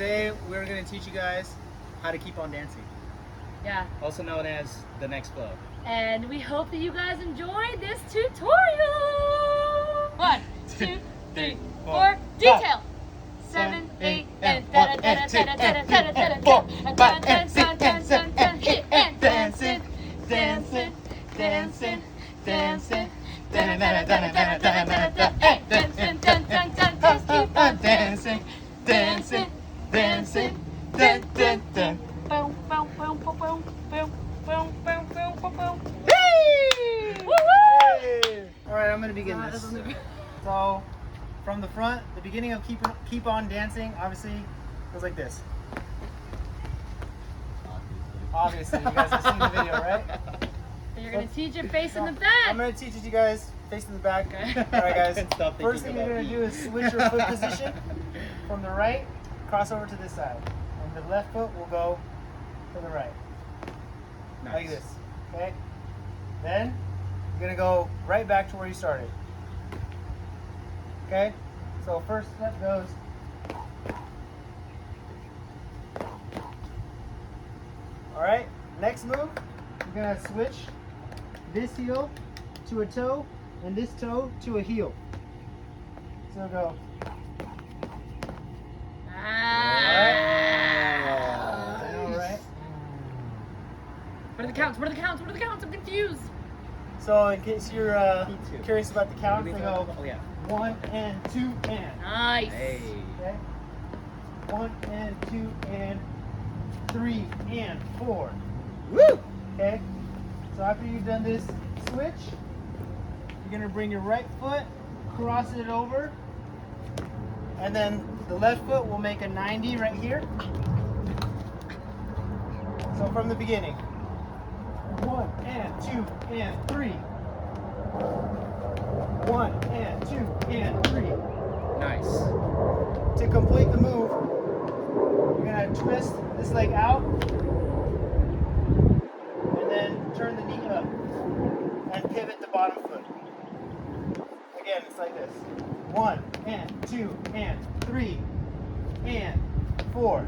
today we're going to teach you guys how to keep on dancing. Yeah. Also known as the next flow. And we hope that you guys enjoyed this tutorial. 1, 2, 3, 4. Detail. 7, 8, and 4, 5, and 6, and 7, and 8, hit and dancing, dancing, dancing, dancing. Dancing, dancing, dancing, dun, dun, dun. Boom, boom, boom, boom, boom, boom, boom, boom, boom, boom, boom. All right, I'm gonna begin this. So, from the front, the beginning of keep on dancing, obviously, goes like this. Obviously, you guys have seen the video, right? So you're gonna teach it face in the back. I'm gonna teach it you guys face in the back. Okay. All right, guys. First thing you're gonna do is switch your foot position from the right, cross over to this side, and the left foot will go to the right, like this. Okay. Then you're gonna go right back to where you started. Okay. So first step goes. All right. Next move, you're gonna switch this heel to a toe and this toe to a heel. So go. Alright. What are the counts? What are the counts? What are the counts? I'm confused. So in case you're curious about the counts, they go 1 and 2 and. Nice. Okay. 1 and 2 and 3 and 4. Woo! Okay. So after you've done this switch, you're gonna bring your right foot, cross it over, and then the left foot will make a 90 right here. So from the beginning, 1 and 2 and 3. 1 and 2 and 3. Nice. To complete the move, you're gonna twist this leg out, and then turn the knee up, and pivot the bottom foot. Again, it's like this. 1 and 2 and 3 and 4.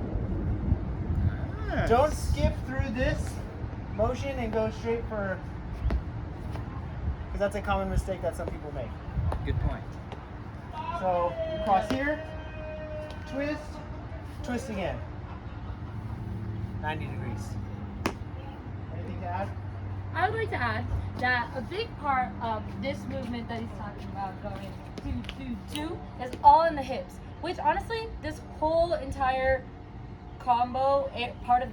Nice. Don't skip through this motion and go straight for, because that's a common mistake that some people make. Good point. So cross here, twist, twist again. 90 degrees. Anything to add? I would like to add that a big part of this movement that he's talking about going 2, 2, 2 is all in the hips. Which honestly, this whole entire combo, part of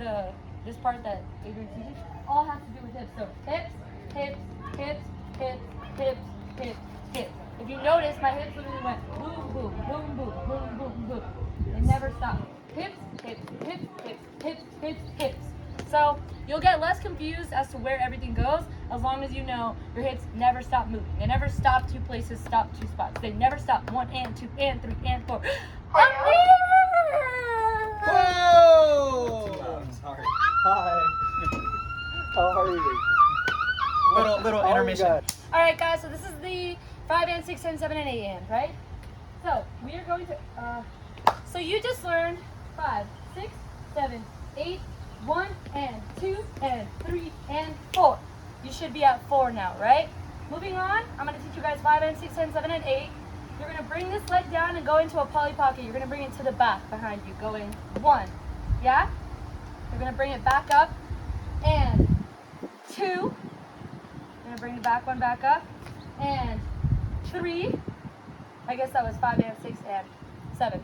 this part that Adrian teaches, all has to do with hips. So hips, hips, hips, hips, hips, hips, hips. If you notice, my hips literally went boom, boom, boom, boom, boom, boom, boom. They never stop. Hips, hips, hips, hips, hips, hips, hips. So you'll get less confused as to where everything goes as long as you know your hips never stop moving. They never stop 2 places, stop 2 spots. They never stop 1 and 2 and 3 and 4. I'm here! Whoa! Sorry. Hi. How are you? Little intermission. All right, guys, so this is the 5 and 6 and 7 and 8 and, right? So we are going to, so you just learned 5, 6, 7, 8, 1 and 2 and 3 and 4. You should be at 4 now, right? Moving on, I'm going to teach you guys 5 and 6 and 7 and 8. You're going to bring this leg down and go into a poly pocket. You're going to bring it to the back behind you, going 1. Yeah? You're going to bring it back up and 2. You're going to bring the back one back up and 3. I guess that was 5 and 6 and 7.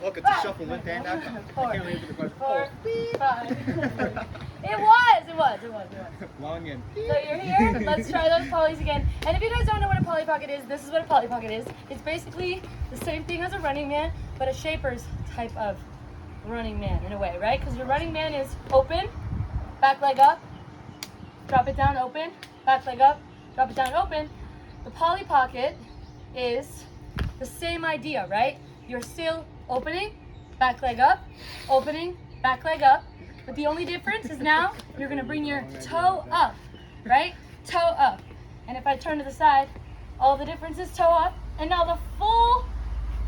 Welcome to shufflewithdan.com. 4, I can't wait for the question. 4, 5. It was. Long end. So you're here. Let's try those polys again. And if you guys don't know what a poly pocket is, this is what a poly pocket is. It's basically the same thing as a running man, but a shaper's type of running man in a way, right? Because your running man is open, back leg up, drop it down, open, back leg up, drop it down, open. The poly pocket is the same idea, right? You're still opening, back leg up, opening, back leg up. But the only difference is now you're gonna bring your toe up, right? Toe up. And if I turn to the side, all the difference is toe up, And now the full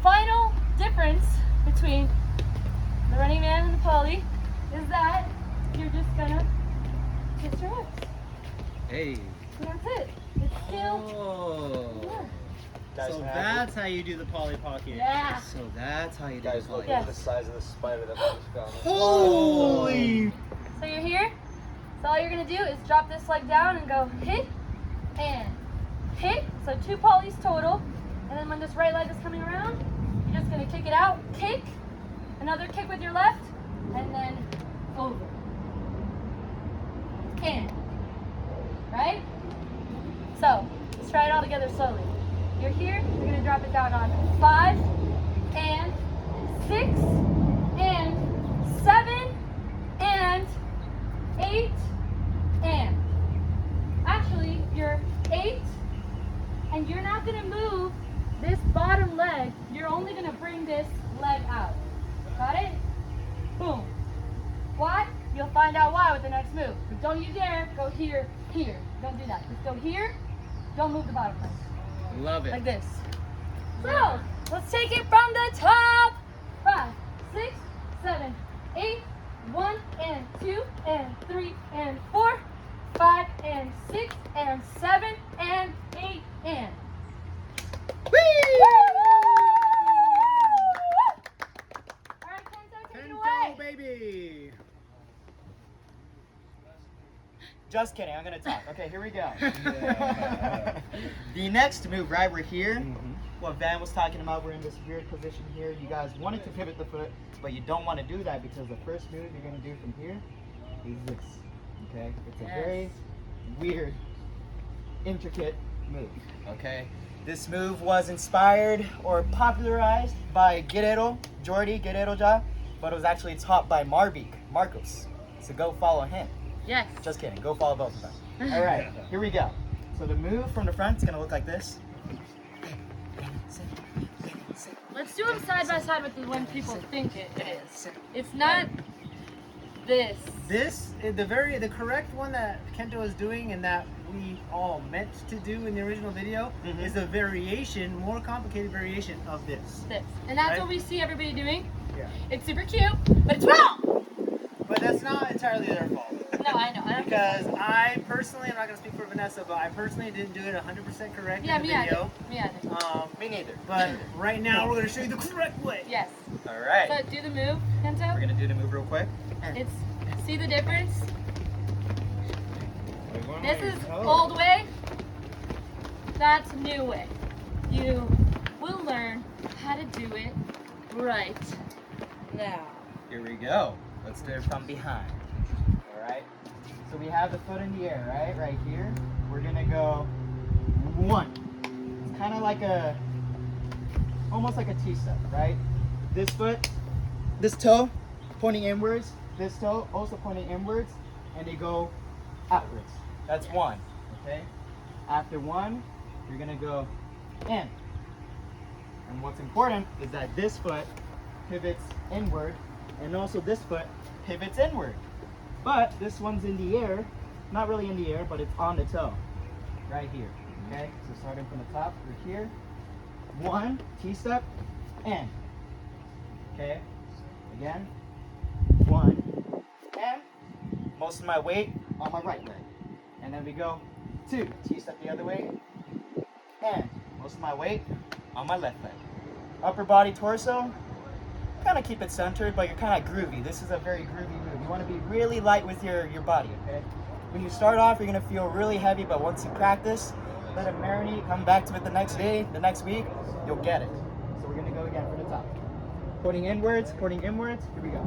final difference between the running man and the poly is that you're just gonna kiss your hips. Hey. And that's it. It's still. Oh. Guys, So can I have that's how you do the Polly Pocket. Yeah. So that's how you do Guys, the look Polly at the size of the spider that we just found. Holy! So you're here. So all you're gonna do is drop this leg down and go hit and hit. So 2 polys total. And then when this right leg is coming around, you're just gonna kick it out, kick, another kick with your left, and then over. In. Right? So let's try it all together slowly. You're here, you're gonna drop it down on 5 and 6 and 7 and 8 and. Actually, you're 8 and you're not gonna move this bottom leg. You're only gonna bring this leg out. Got it? Boom. Why? You'll find out why with the next move. But don't you dare go here, here. Don't do that. Just go here. Don't move the bottom leg. Love it. Like this. So, let's take it from the top. 5, 6, 7, 8, 1 and 2 and 3 and 4, 5 and 6 and 7 and 8 and. All right, Kento, take it away. Baby. Just kidding, I'm gonna talk. Okay, here we go. Yeah. The next move, right, we're here. Mm-hmm. What Van was talking about, we're in this weird position here. You guys wanted to pivot the foot, but you don't want to do that because the first move you're gonna do from here is this. Okay? It's a Yes. very weird, intricate move. Okay? This move was inspired or popularized by Jordi Guerrero Ja, but it was actually taught by Marcos. So go follow him. Yes. Just kidding. Go follow both of them. All right, here we go. So the move from the front is gonna look like this. Let's do them side by side with the one people think it is. It's not this. This is the correct one that Kento is doing and that we all meant to do in the original video Mhm. is a variation, more complicated variation of this. This. And that's Right. what we see everybody doing. Yeah. It's super cute, but it's wrong. But that's not entirely their fault. No, I know. I don't Because I personally, I'm not going to speak for Vanessa, but I personally didn't do it 100% correct Yeah, in the me either. video. Me either. Me neither. But right now we're going to show you the correct way. Yes. All right. So do the move, We're Kento. gonna do the move real quick. It's, see the difference? This is Oh. old way. That's new way. You will learn how to do it right now. Here we go. Let's do it from behind. All right. So we have the foot in the air, right? Right here. We're gonna go 1. It's kind of like almost like a T-step, right? This foot, this toe pointing inwards, this toe also pointing inwards, and they go outwards. That's 1, okay? After 1, you're gonna go in. And what's important is that this foot pivots inward, and also this foot pivots inward. But this one's in the air, not really in the air, but it's on the toe, right here, okay? So starting from the top, we're here. 1, T-step, in. Okay, again, 1, and most of my weight on my right leg. And then we go 2, T-step the other way, and most of my weight on my left leg. Upper body, torso, kind of keep it centered, but you're kind of groovy. This is a very groovy move. You want to be really light with your body, okay? When you start off, you're going to feel really heavy, but once you practice, let it marinate, come back to it the next day, the next week, you'll get it. So we're going to go again from the top. Pointing inwards, here we go.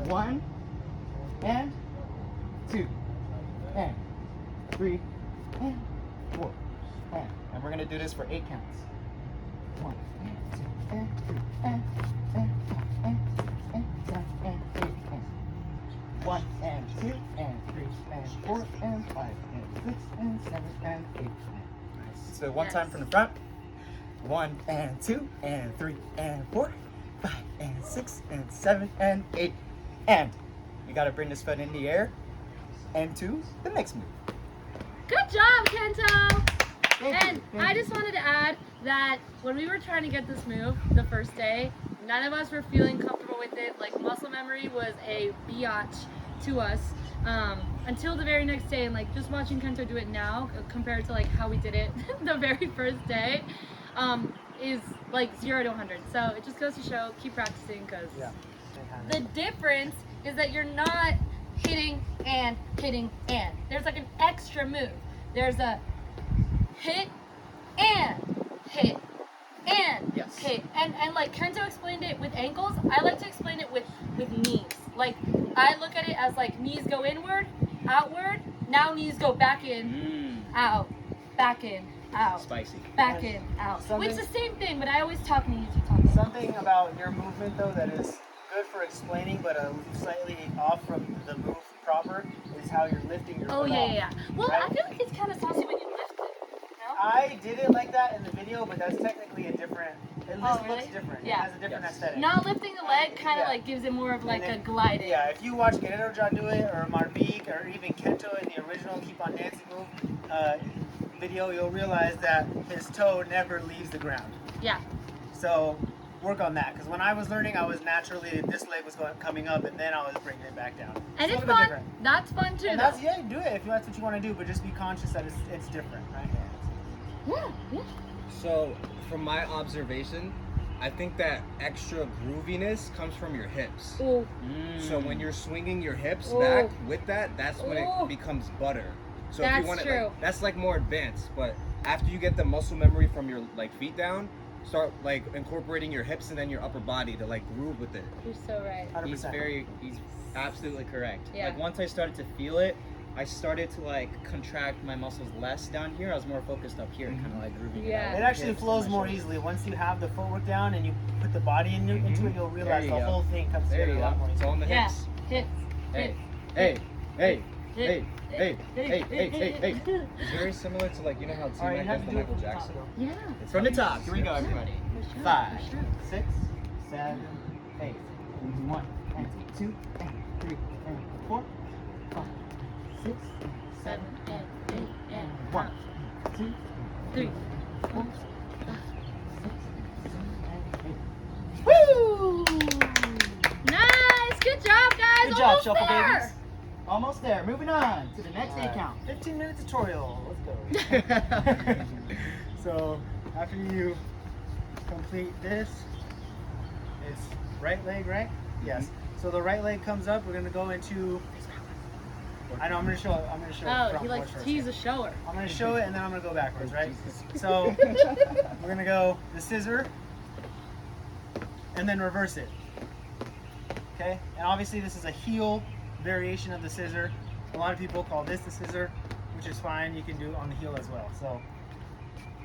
1, and 2, and 3, and 4, and we're going to do this for 8 counts. 1, and 2, and 3, and 4, and 7, and 8, and 1, and 2, and 3, and 4, and 5, and 6, and 7, and 8. Nice. So one time from the front. 1, and 2, and 3, and 4, 5, and 6, and 7, and 8. And you gotta bring this foot in the air and to the next move. Good job, Kento. Thank And you. I just wanted to add thought that when we were trying to get this move the first day, none of us were feeling comfortable with it. Like muscle memory was a biatch to us until the very next day. And like just watching Kento do it now compared to like how we did it the very first day is like 0 to 100. So it just goes to show, keep practicing because the difference is that you're not hitting and hitting and. There's like an extra move. There's a hit and hit and hit. And like Kento explained it with ankles, I like to explain it with knees. Like I look at it as like knees go inward, outward, now knees go back in, out, back in, out. Spicy. Back in, out. Which is the same thing, but I always talk knees, you talk knees. Something about your movement though that is good for explaining, but slightly off from the move proper is how you're lifting your foot off. Well, right? I feel like it's kind of saucy when you lift it. No? I did it like that in the video, but that's technically a different. It just looks different. Yeah. It has a different aesthetic. Not lifting the leg kind of like gives it more of like a gliding. Yeah, if you watch Guerrero do it, or Marvik, or even Kento in the original Keep on Dancing move video, you'll realize that his toe never leaves the ground. Yeah. So work on that, because when I was learning, I was naturally, this leg was coming up, and then I was bringing it back down. And it's a little bit fun. different. That's fun too. And that's, yeah, do it if that's what you want to do, but just be conscious that it's different, right? Yeah. So, from my observation, I think that extra grooviness comes from your hips. Ooh. So when you're swinging your hips Ooh. back with that, that's when Ooh. it becomes butter. So That's if you want it, true. like, that's like more advanced. But after you get the muscle memory from your like feet down, start like incorporating your hips and then your upper body to like groove with it. You're so right. 100%. He's absolutely correct. Yeah. Like once I started to feel it, I started to like contract my muscles less down here. I was more focused up here, kind of like grooving Yeah. it out. It actually Hips and flows my more shoulders. easily. Once you have the footwork down and you put the body into it, you'll realize you the go. whole thing comes There together you a lot go. more It's easily. all in the Yeah. hips. Hips. Hey, Hips. hey, hey, hey, hey, hey, hey, hey, hey. Yeah. It's very similar to like, you know how All right, T-Mac you have does to the do it Michael from the top, Jackson? though. Yeah. From the top. Here we go, everybody. For sure. 5, For sure. 6, 7, 8. 1 and 2 and 3 and 4, 5, 6, 7 and 8 and 1, 2, 3. 4, Woo! Nice. Good job, guys. Good job, Almost Shuffle there. Babies. Almost there. Moving on to the next Alright. 8 count. 15-minute tutorial. Let's go. So after you complete this, it's right leg, right? Yes. So the right leg comes up. We're gonna go into. I know. I'm gonna show it. I'm gonna show it. Oh, front he likes first. he's a shower. I'm gonna show it and then I'm gonna go backwards, right? So we're gonna go the scissor and then reverse it. Okay? And obviously this is a heel variation of the scissor. A lot of people call this the scissor, which is fine. You can do it on the heel as well. So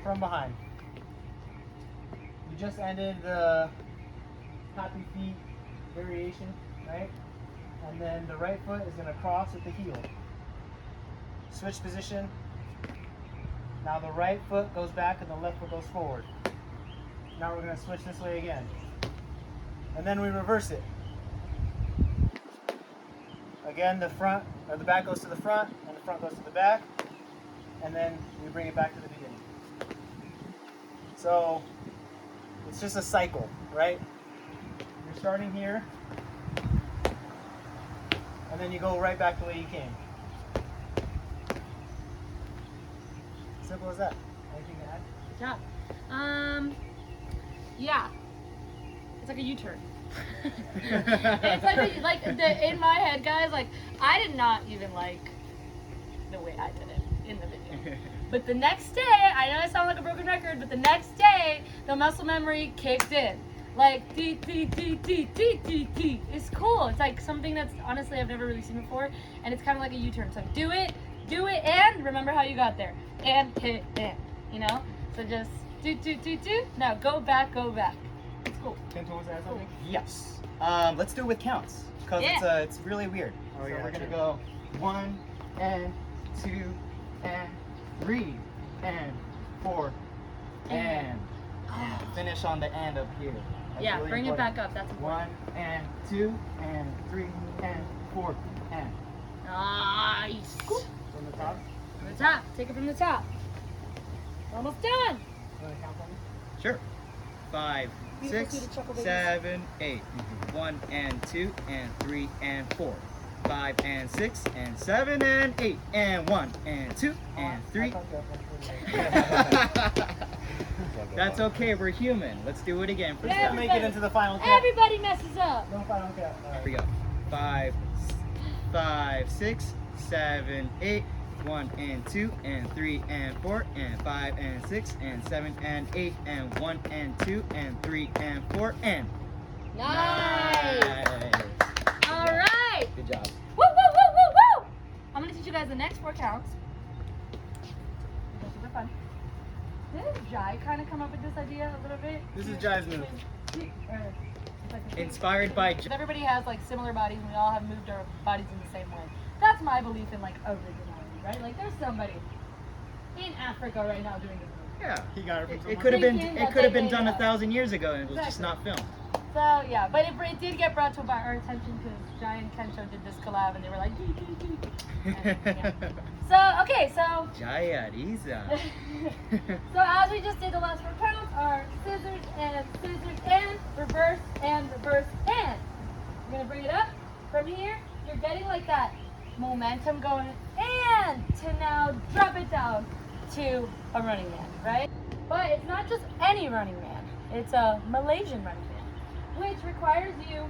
from behind. You just ended the happy feet variation, right? And then the right foot is gonna cross with the heel. Switch position. Now the right foot goes back and the left foot goes forward. Now we're going to switch this way again. And then we reverse it. Again, the front or the back goes to the front and the front goes to the back. And then we bring it back to the beginning. So it's just a cycle, right? You're starting here and then you go right back the way you came. Simple as that. Anything to add? Good job. Yeah. It's like a U-turn. It's like in my head, guys. Like I did not even like the way I did it in the video. But the next day, I know I sound like a broken record, but the next day, the muscle memory kicked in. Like T T T T T T T. It's cool. It's like something that's honestly I've never really seen before, and it's kind of like a U-turn. So do it, and remember how you got there, and hit, and you know. So just do. Now go back. It's cool. Kento wants to add something? Yes. Let's do it with counts because Yeah. it's really weird. Oh, So yeah, we're gonna true. go 1 and 2 and 3 and 4 and finish on the end up here. That's Yeah, really bring it important. back up. That's important. 1 and 2 and 3 and 4 and Nice. From the top? From the top. Take it from the top. Almost done. want to count for me? Sure. 5, 6, 7, 8. 1 and 2 and 3 and 4. 5 and 6 and 7 and 8 and 1 and 2 and 3. That's okay, we're human. Let's do it again for Let's step. make it into the final count. Everybody messes up. No final count. All Here we right. go. 5, 6, 7, 8. 1 and 2 and 3 and 4 and 5 and 6 and 7 and 8 and 1 and 2 and 3 and 4 and Nice. All right. Good job. Woo, woo, woo, woo, woo. I'm going to teach you guys the next 4 counts. They're super fun. Didn't Jai kind of come up with this idea a little bit? This is Jai's move. Inspired by Everybody has like similar bodies and we all have moved our bodies in the same way. That's my belief in like originality, right? Like there's somebody in Africa right now doing this move. Yeah. He got it from It someone. could have been Thinking it that could have they been made done it up. 1,000 years ago and it was just Exactly. not filmed. So yeah, but it did get brought to our attention because Jai and Kensho did this collab and they were like, doo, doo, doo. And, yeah. So okay, so Jayariza. so as we just did the last 4 counts are scissors and reverse and reverse and. You're gonna bring it up from here. You're getting like that momentum going and to now drop it down to a running man, right? But it's not just any running man. It's a Malaysian running man, which requires you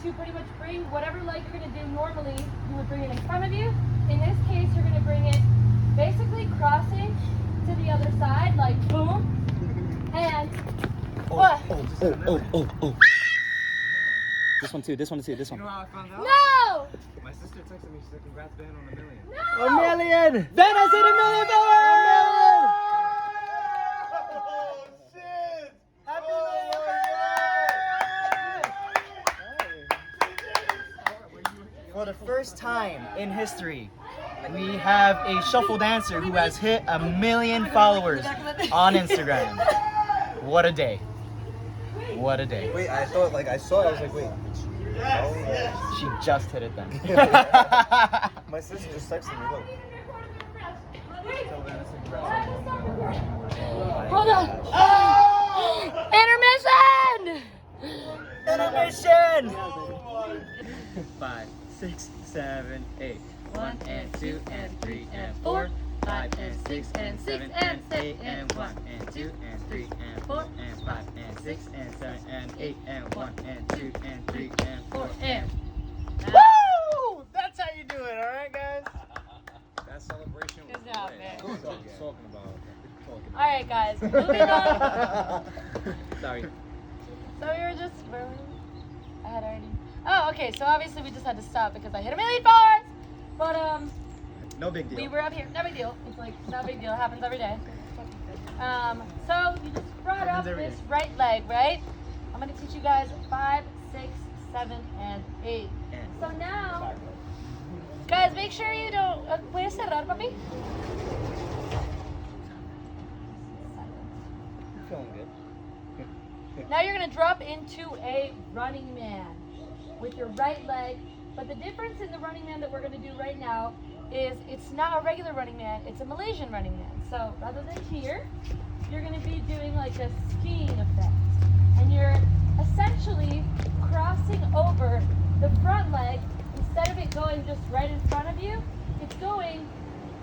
to pretty much bring whatever leg you're gonna do normally, you would bring it in front of you. In this case, you're gonna bring it basically crossing to the other side, like boom, and what? This one too, this one too, this You one. know how I found out? No! My sister texted me, she said, congrats, Ben, on 1 million. No! 1 million! Ben has hit $1 million! Oh, shit! Happy For the first time in history, we have a shuffle dancer who has hit 1 million followers on Instagram. What a day. What a day. Wait, I thought, like, I saw it, I was like, wait. She just hit it then. My sister just texted me, look. Hold on. Intermission! Intermission! 5, 6, 7, 8. 1 and 2 and 3 and 4. 5 and 6 and 7 and 8 and 1 and 2 and 3 and 4 and 5 and 6 and 7 and 8 and 1 and 2 and 3 and 4 and. Woo! That's how you do it, alright, guys? That celebration was Good job, lit. man. That's what I was talking about. All right, guys. Moving on. Sorry. So we were just. Where were we? I had already. Oh, okay. So obviously we just had to stop because I hit 1 million bars. But No big deal. we were up here. No big deal. It's like no big deal. It happens every day. So you just brought up this right leg, right? I'm gonna teach you guys 5, 6, 7, and 8. So now, guys, make sure you don't. ¿Puedes cerrar, papi? I'm feeling good. Now you're gonna drop into a running man with your right leg. But the difference in the running man that we're gonna do right now is it's not a regular running man, it's a Malaysian running man. So rather than here, you're gonna be doing like a skiing effect. And you're essentially crossing over the front leg. Instead of it going just right in front of you, it's going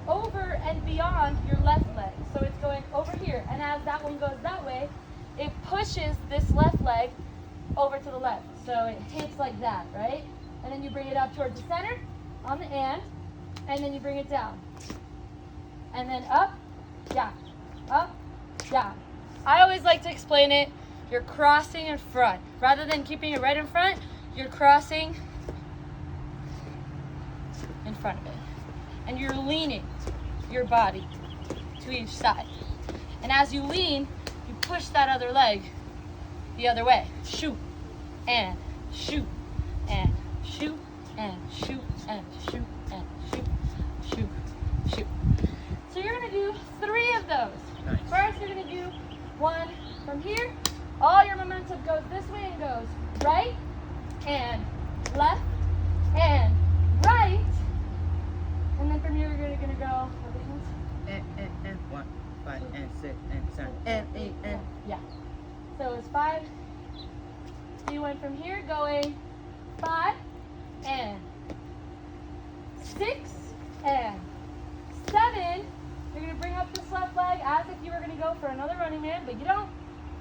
over and beyond your left leg. So it's going over here. And as that one goes that way, it pushes this left leg over to the left. So it hits like that, right? And then you bring it up towards the center on the and then you bring it down. And then up, down, up, down. I always like to explain it, you're crossing in front. Rather than keeping it right in front, you're crossing in front of it. And you're leaning your body to each side. And as you lean, you push that other leg the other way. Shoot, and shoot, and shoot, and shoot, and shoot, and shoot, shoot, shoot. So you're gonna do 3 of those. Nice. First, you're gonna do 1 from here. All your momentum goes this way and goes right, and left, and right. And then from here, you're gonna go. And 1, 5 and 6 and 7 and 8 and. Yeah. So it's 5. So you went from here going 5 and 6 and 7. You're gonna bring up this left leg as if you were gonna go for another running man, but you don't.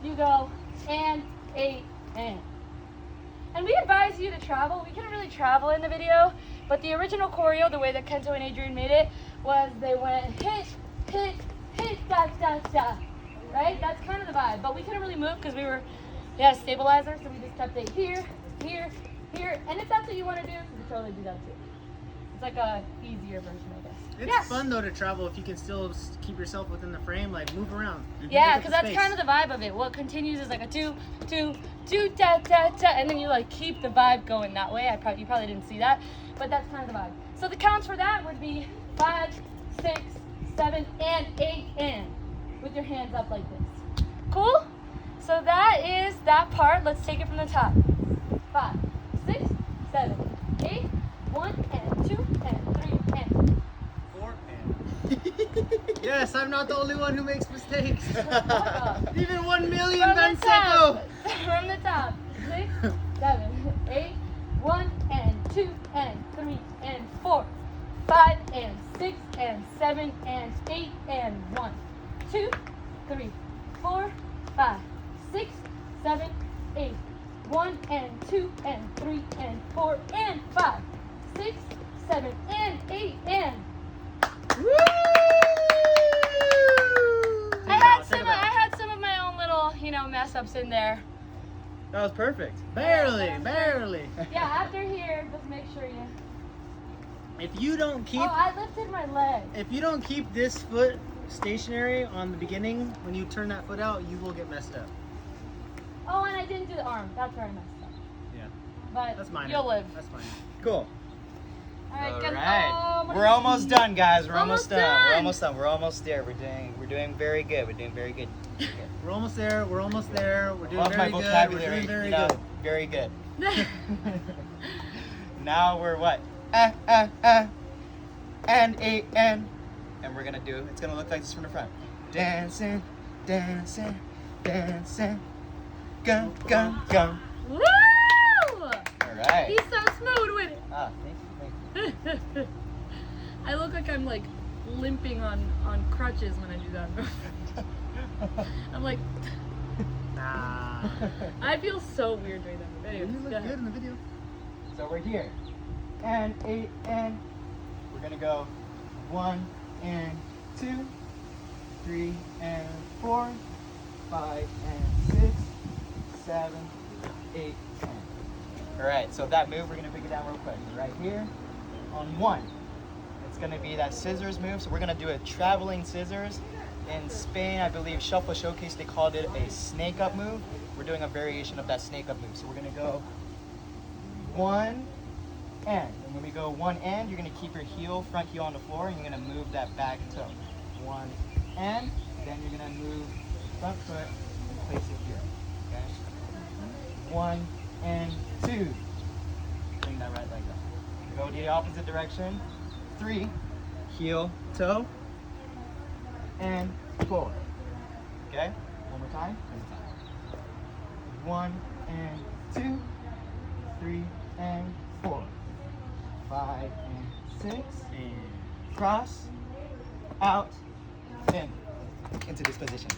You go and 8 and. And we advise you to travel. We couldn't really travel in the video, but the original choreo, the way that Kento and Adrian made it, was they went hit, hit, hit, da, da, da. Right? That's kind of the vibe. But we couldn't really move because we had a stabilizer, so we just kept it here, here, here. And if that's what you want to do, you can totally do that too. It's like a easier version, I guess. It's fun though to travel if you can still keep yourself within the frame, like move around. Yeah, because that's kind of the vibe of it. What continues is like a 2, 2, 2, da, da, da, and then you like keep the vibe going that way. You probably didn't see that, but that's kind of the vibe. So the counts for that would be 5, 6, 7, and 8 in, with your hands up like this. Cool? So that is that part. Let's take it from the top. 5, 6, 7, 8, 1 and 2 and 3 and 4 and. Yes, I'm not the only one who makes mistakes. Even 1 million Dancin. From the top. 6, 7, 8, 1 and 2 and 3 and 4, 5 and 6 and 7 and 8 and 1, 2, 3, 4, 5, 6, 7, 8, 1 and 2 and 3 and 4 and 5, 6, 7 and 8 and. Woo! I had some of my own little, mess ups in there. That was perfect. Barely. Yeah, after here, just make sure you. If you don't keep, I lifted my leg. if you don't keep this foot stationary on the beginning, when you turn that foot out, you will get messed up. Oh, and I didn't do the arm. That's where I messed up. Yeah, But that's mine. you'll live. That's fine. Cool. All right, All good. right. Oh, We're almost done, guys. We're Almost almost done. We're done. almost done. We're almost there. We're doing very good. We're doing very good. We're almost there. We're almost there. We're doing Love my very good. We're vocabulary. doing very you know, good. very good. Now we're what? And 8 and we're gonna do. It's gonna look like this from the front. Dancing, dancing, dancing. Go, go, go. Woo! All right. He's so smooth with it. Ah, thank you. I look like I'm like limping on crutches when I do that. I'm like, Nah. I feel so weird doing that. Anyways, You go look ahead. good in the video. So we're here. And 8 and we're gonna go 1 and 2, 3 and 4, 5 and 6, 7, 8 and. Alright, so that move we're gonna break it down real quick. Right here on 1. It's gonna be that scissors move. So we're gonna do a traveling scissors. In Spain, I believe Shuffle Showcase, they called it a snake up move. We're doing a variation of that snake up move. So we're gonna go 1 and when we go 1 and, you're gonna keep your front heel on the floor, and you're gonna move that back toe. 1 and, then you're gonna move front foot and place it here. Okay? 1 and 2. Bring that right leg up. Go the opposite direction. 3, heel, toe, and 4. Okay? One more time. 1 and 2, 3 and 4, 5 and 6, And cross, out, in, into this position.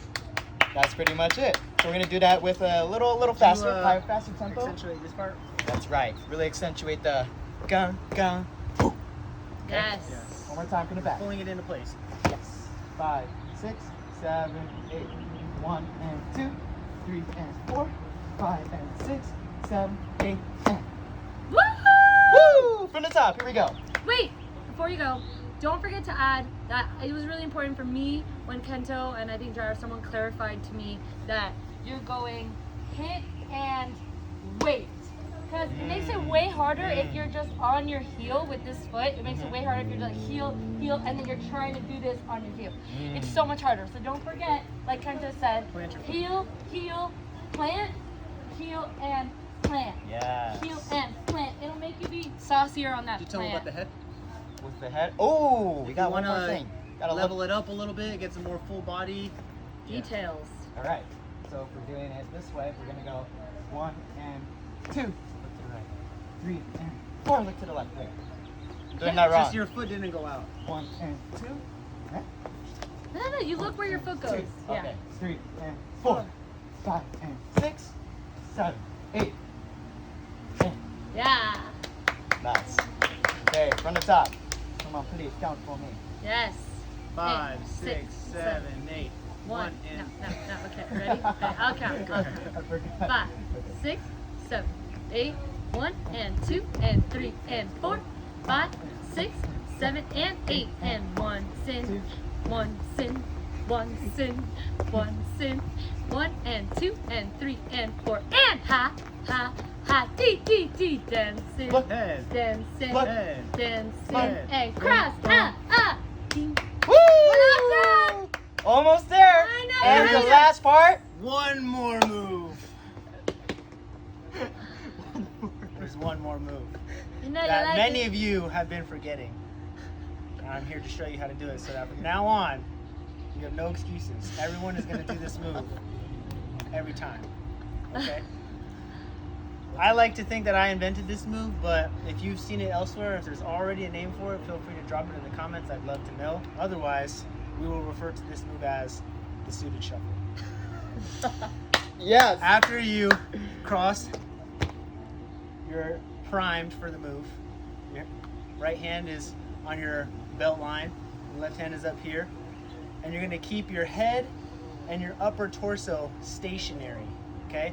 That's pretty much it. So we're gonna do that with a little faster, faster tempo. accentuate this part. That's right. Really accentuate the gun, gun. Woo. Yes. Yes. One more time from the back. Pulling it into place. Yes. 5, 6, 7, 8. 1 and 2, 3 and 4, 5 and 6, 7, 8, and. Woo! Woo! From the top. Here we go. Wait, before you go, don't forget to add that it was really important for me when Kento and I think Jair, someone clarified to me that you're going hit and wait. Because it makes it way harder if you're just on your heel with this foot. It makes it way harder if you're like heel, heel, and then you're trying to do this on your heel. It's so much harder. So don't forget, like Kento said, Plant your foot. heel, heel, plant, heel, and plant. Yes. Heel and plant. It'll make you be saucier on that Did you tell me plant. about the head? With the head. Oh, we got one more thing. Gotta level it up a little bit, get some more full body Details. All right. So if we're doing it this way, we're gonna go 1 and 2. Look to the right. 3 and 4. Look to the left. There. Doing that wrong. Just your foot didn't go out. 1 and 2. Okay. No, you look where your foot goes. 2. Yeah. Okay. 3 and 4. 5 and 6. 7, 8. 10. Yeah. Nice. Okay, from the top. Come on, please count for me. Yes. 5, 8, 6, 7, 8. 1 and no. Okay, ready? Okay, I'll count. I forgot. 5, 6, 7, 8, 1 and 2 and 3 and 4, 5, 6, 7 and 8 and 1 sin, 1 sin, 1 sin, 1 sin, 1 and 2 and 3 and 4 and ha ha ha dee dancing, Look. Head. dancing, Look. dancing Head. and cross ding. Woo! We're not done. Almost there. I know, And you're the right. last part. One more move. There's one more move You know, you that like many it. of you have been forgetting. And I'm here to show you how to do it so that from now on, you have no excuses. Everyone is going to do this move every time. Okay? I like to think that I invented this move, but if you've seen it elsewhere, if there's already a name for it, feel free to drop it in the comments. I'd love to know. Otherwise, we will refer to this move as the suited shuffle. Yes. After you cross, you're primed for the move. Your right hand is on your belt line, your left hand is up here, and you're gonna keep your head and your upper torso stationary, okay?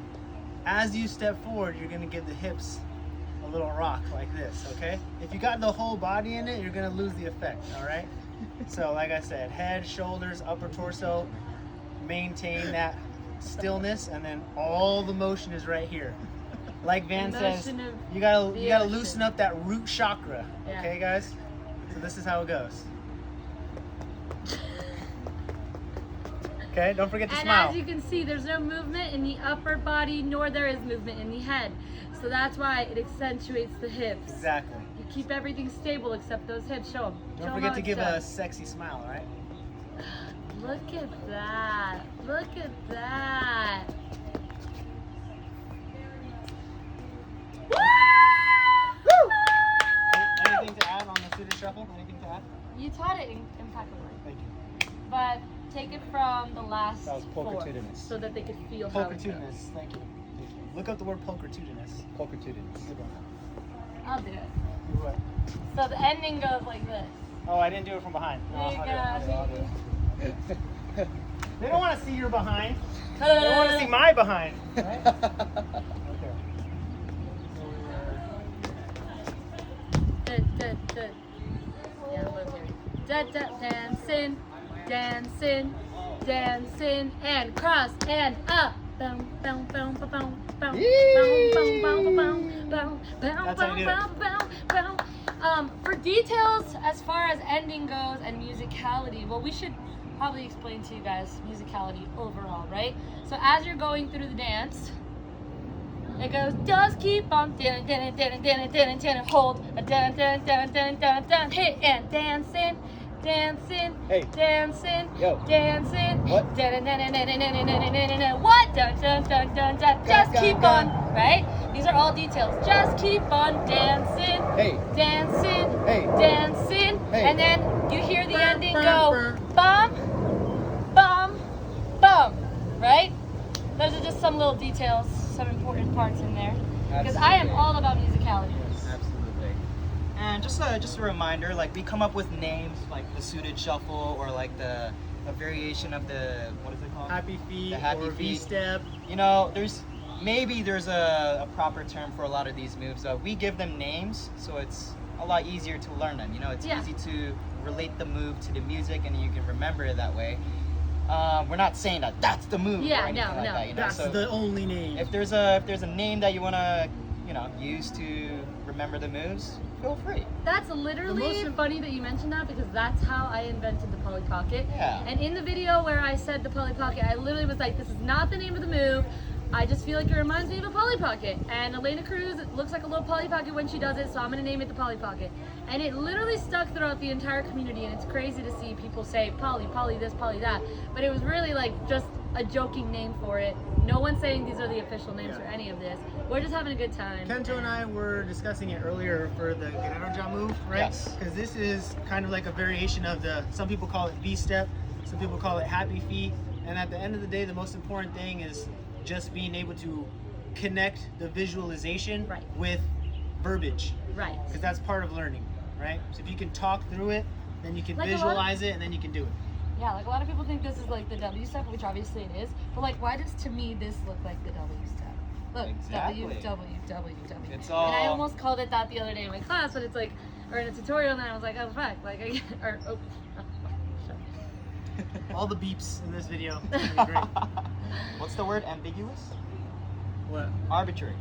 As you step forward, you're gonna give the hips a little rock like this, okay? If you got the whole body in it, you're gonna lose the effect, all right? So like I said, head, shoulders, upper torso, maintain that stillness, and then all the motion is right here. Like Van says, Motion of you gotta the ocean. loosen up that root chakra. Yeah. Okay, guys. So this is how it goes. Okay, don't forget to And smile. as you can see, there's no movement in the upper body, nor there is movement in the head. So that's why it accentuates the hips. Exactly. You keep everything stable except those hips. Show them. Don't forget to give a sexy smile, all right? Look at that. Look at that. Woo! Anything to add on the suited shuffle? Anything to add? You taught it impeccably. Thank you. But take it from the last That was four pulchritudinous. so that they could feel how it goes. Pulchritudinous. Thank you. Look up the word pulchritudinous. Pulchritudinous. Good one. I'll do it. Do what? So the ending goes like this. Oh, I didn't do it from behind. No, There you I'll do it. go. I'll do it. They don't want to see your behind. They want to see my behind. Right? Okay. Yeah, look here. Dancing, dancing, dancing, and cross and up. Boom, boom, boom, boom, boom, boom, boom, boom, boom, boom, boom, That's how you do it. For details as far as ending goes and musicality, well, we should probably explain to you guys musicality overall, right? So as you're going through the dance, it goes, just keep on hold, hit and dancing, dancing, Hey. dancing, Yo. dancing, What? what? Just keep on, right? These are all details. Just keep on dancing, Hey. dancing, Hey. dancing, Hey. and then you hear the ending go, bum, bum, bum, right? Those are just some little details, some important parts in there. Because I am all about musicality. Absolutely. And just a reminder, like we come up with names like the suited shuffle or like a variation of the, what is it called? Happy feet The happy or feet. V-step. You know, there's a proper term for a lot of these moves. We give them names, so it's a lot easier to learn them. You know, it's Yeah. easy to relate the move to the music, and you can remember it that way. We're not saying that that's the move Yeah, or anything no, like no. that. You know, That's so the only name. if there's a name that you wanna, use to remember the moves, feel free. That's literally funny that you mentioned that because that's how I invented the Polly Pocket. Yeah. And in the video where I said the Polly Pocket, I literally was like, this is not the name of the move. I just feel like it reminds me of a Polly Pocket. And Elena Cruz looks like a little Polly Pocket when she does it, so I'm gonna name it the Polly Pocket. And it literally stuck throughout the entire community, and it's crazy to see people say Polly, Polly this, Polly that. But it was really like just a joking name for it. No one's saying these are the official names for any of this. We're just having a good time. Kento and I were discussing it earlier for the Guerrero Jaw move, right? Yes. Because this is kind of like a variation of some people call it V-step, some people call it happy feet. And at the end of the day, the most important thing is just being able to connect the visualization with verbiage. Right. Because that's part of learning, right? So if you can talk through it, then you can Like visualize it, and then you can do it. Yeah, like a lot of people think this is like the W step, which obviously it is. But like, why does to me this look like the W step? Look, Exactly. W, W, W, W. It's And I all- almost called it that the other day in my class, but it's like, or in a tutorial, and then I was like, oh fuck, like, All the beeps in this video. It's gonna be great. What's the word? Ambiguous? What? Arbitrary.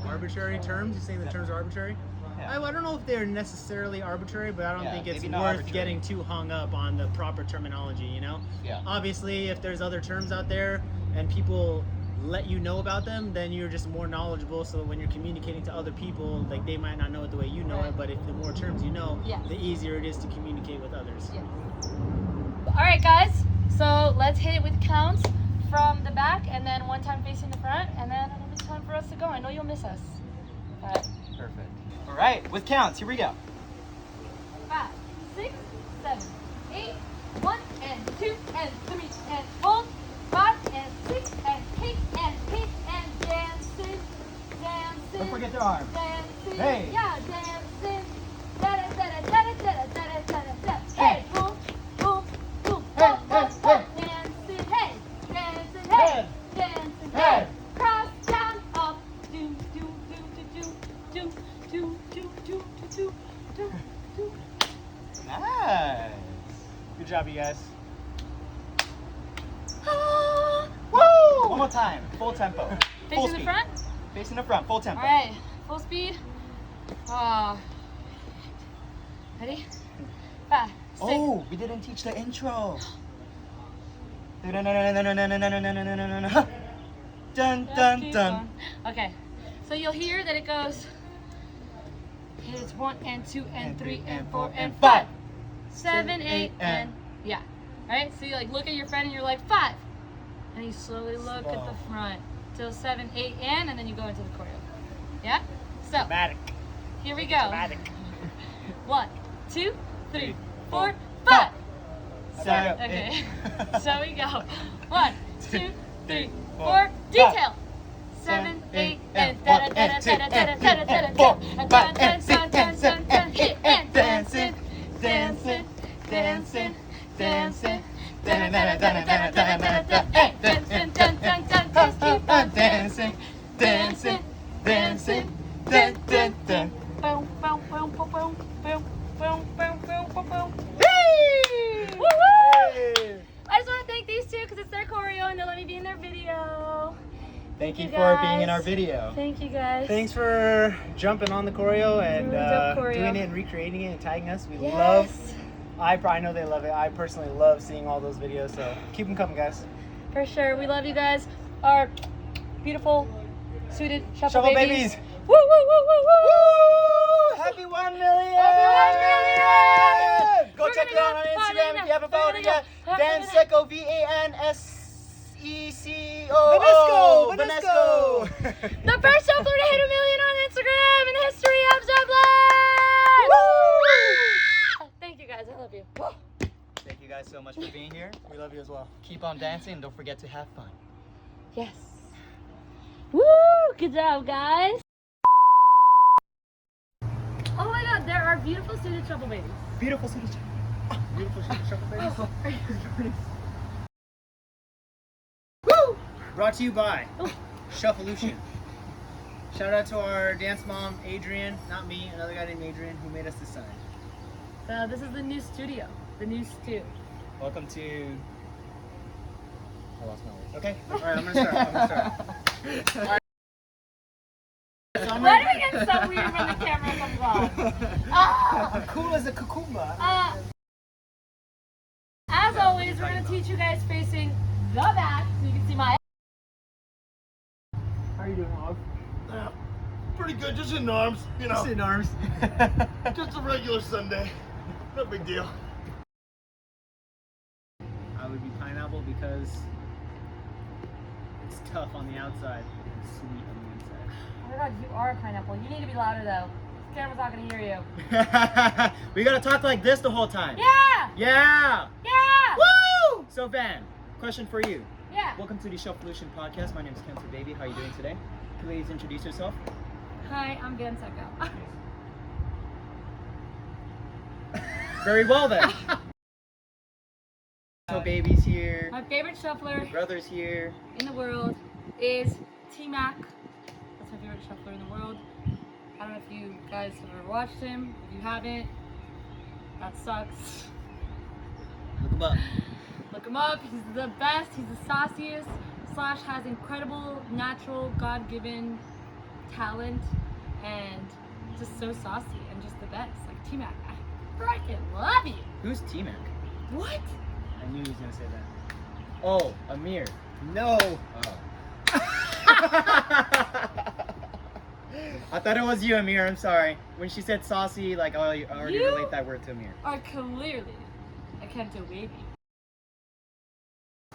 Arbitrary terms? You saying the terms are arbitrary? Yeah. I don't know if they're necessarily arbitrary, but I don't Yeah, think it's maybe not worth arbitrary. getting too hung up on the proper terminology, you know? Yeah. Obviously, if there's other terms out there and people let you know about them, then you're just more knowledgeable, so when you're communicating to other people, like they might not know it the way you know it, but if the more terms you know, the easier it is to communicate with others. Yeah. All right, guys. So let's hit it with counts from the back, and then one time facing the front, and then it'll be time for us to go. I know you'll miss us. But Perfect. All right, with counts, here we go. 5, 6, 7, 8, 1 and 2 and 3 and 4, 5 and 6 and 8 and 8 and dancing, dancing. Don't forget the arms. Dancing. Hey. Yeah, dancing. Da da da da da da da da da da. Hey, boom, boom, boom. Hey, Boom, hey, boom, boom. Dancing, hey, dancing, hey, dancing, hey. Cross, down, up, do, do, do, do, do, do, do, do, do, do, do. Nice. Good job, you guys. Woo! One more time. Full tempo. Full Facing the speed. front. Facing the front. Full tempo. All right, full speed. Ready? 5, 6. Oh, we didn't teach the intro. Dun dun dun. Okay, so you'll hear that it goes. It's 1 and 2 and 3 and 4 and 5, 7, 8 and yeah. All right, so you like look at your friend and you're like 5, and you slowly look at the front till 7, 8 and then you go into the choreo. Yeah. So Dramatic. here we go. Dramatic. 1, 2, 3, 4, 5. 7, Okay. 8. So we go. 1, 2, 3, 4. Detail. 7, 8, and da da da da da da da da da and dun dun dun dun dun dun hit and dancing, dancing, dancing, dancing. Da da da da da da da da da da. Dancing, dun dun dun dun. Keep on dancing, dancing, dancing, dun dun dun. Boom, boom, boom, boom, boom, boom, boom, boom, boom, boom, boom. Woo woo! I just want to thank these two because it's their choreo and they let me be in their video. Thank you you for being in guys. our video. Thank you guys. Thanks for jumping on the choreo and Really dope choreo. doing it and recreating it and tagging us. We Yes. love. I know they love it. I personally love seeing all those videos. So keep them coming, guys. For sure. We love you guys. Our beautiful, suited shuffle, Shuffle babies. babies. Woo, woo, woo, woo, woo. Woo! Happy 1 million! Happy 1 million! Go We're check it gonna out on go Instagram follow if you haven't followed it yet. Happy Vansecco, Vansecco. Vanesco. The first shuffler to hit 1 million on Instagram in the history of Zebla. Woo! Thank you guys. I love you. Thank you guys so much for being here. We love you as well. Keep on dancing and don't forget to have fun. Yes. Woo! Good job, guys. Oh my God, there are beautiful suited shuffle babies. Beautiful city. Beautiful shuffle babies. Woo! Brought to you by Oh. Shufflelution. Shout out to our dance mom, Adrian, not me, another guy named Adrian who made us this sign. So this is the new studio, the new stew. Welcome to. I lost my words. Okay? Alright, I'm gonna start. Alright. Why do we get so weird when the camera comes on? Ah! Cool as a cucumba. As always, we're gonna teach you guys facing the back, so you can see my. dog? Pretty good, just in arms, you know. Just in arms. Just a regular Sunday. No big deal. I would be pineapple because it's tough on the outside and sweet on the inside. Oh my god, you are a pineapple. You need to be louder though. This camera's not gonna hear you. We gotta talk like this the whole time. Yeah! Yeah! Yeah! Woo! So Van, question for you. Yeah. Welcome to the Shufflelution podcast. My name is kentobaby. How are you doing today? Please introduce yourself. Hi, I'm Dancin. Very well then. So baby's here. My favorite shuffler Brother's here. in the world is T-Mac. That's my favorite shuffler in the world. I don't know if you guys have ever watched him. If you haven't, that sucks. Look him up. Look him up. He's the best. He's the sauciest. Slash has incredible, natural, God-given talent, and just so saucy and just the best. Like T-Mac, I freaking love you. Who's T-Mac? What? I knew he was gonna say that. Oh, Amir. No. I thought it was you, Amir. I'm sorry. When she said saucy, like, I already You? relate that word to Amir. Are clearly a kentobaby.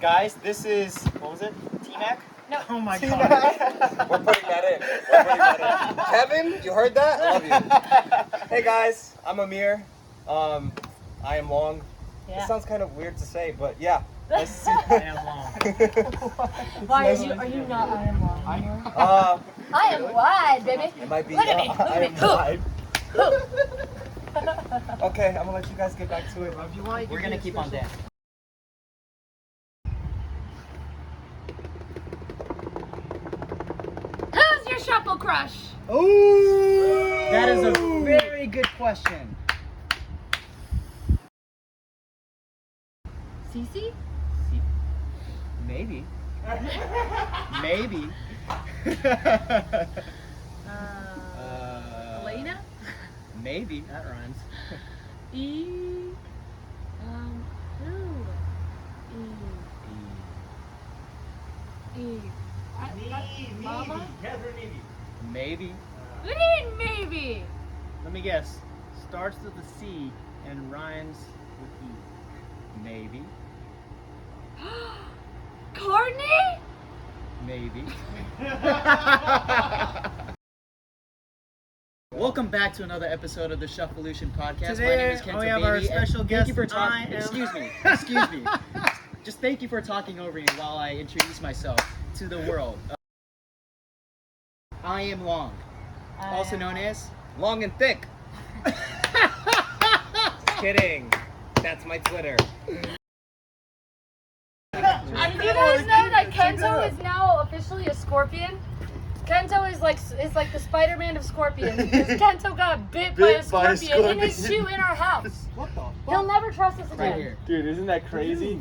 Guys, this is, what was it? T-Mac? No. Oh my god. We're putting that in. We're putting that in. Kevin, you heard that? I love you. Hey guys, I'm Amir. I am long. Yeah. It sounds kind of weird to say, but yeah. Nice to I see am long. Why are you not? I am long. I am wide, baby. it might be. Look at me. Look I at me. am wide. Okay, I'm gonna let you guys get back to it. If you want, you We're can gonna do keep a on special- dancing. Who's your shuffle crush? Ooh! That is a very good question. Cece? Maybe. Maybe. Elena? Maybe. That rhymes. E. Who? E. Mama? Maybe. What do you mean maybe? Let me guess. Starts with a C and rhymes with E. Maybe. Courtney? Maybe. Welcome back to another episode of the Shufflelution podcast. My name is Today, kentobaby. we have our and special Thank you guest. for talking. I am- Excuse me. Excuse me. Just thank you for talking over me while I introduce myself to the world. I am long, also known as. Long and thick. Just kidding. That's my Twitter. Did you guys know that Kento is now officially a scorpion? Kento is like the Spider-Man of scorpions. Because Kento got bit by a scorpion in his shoe in our house. What the? He'll never trust us again. Right here. Dude, isn't that crazy?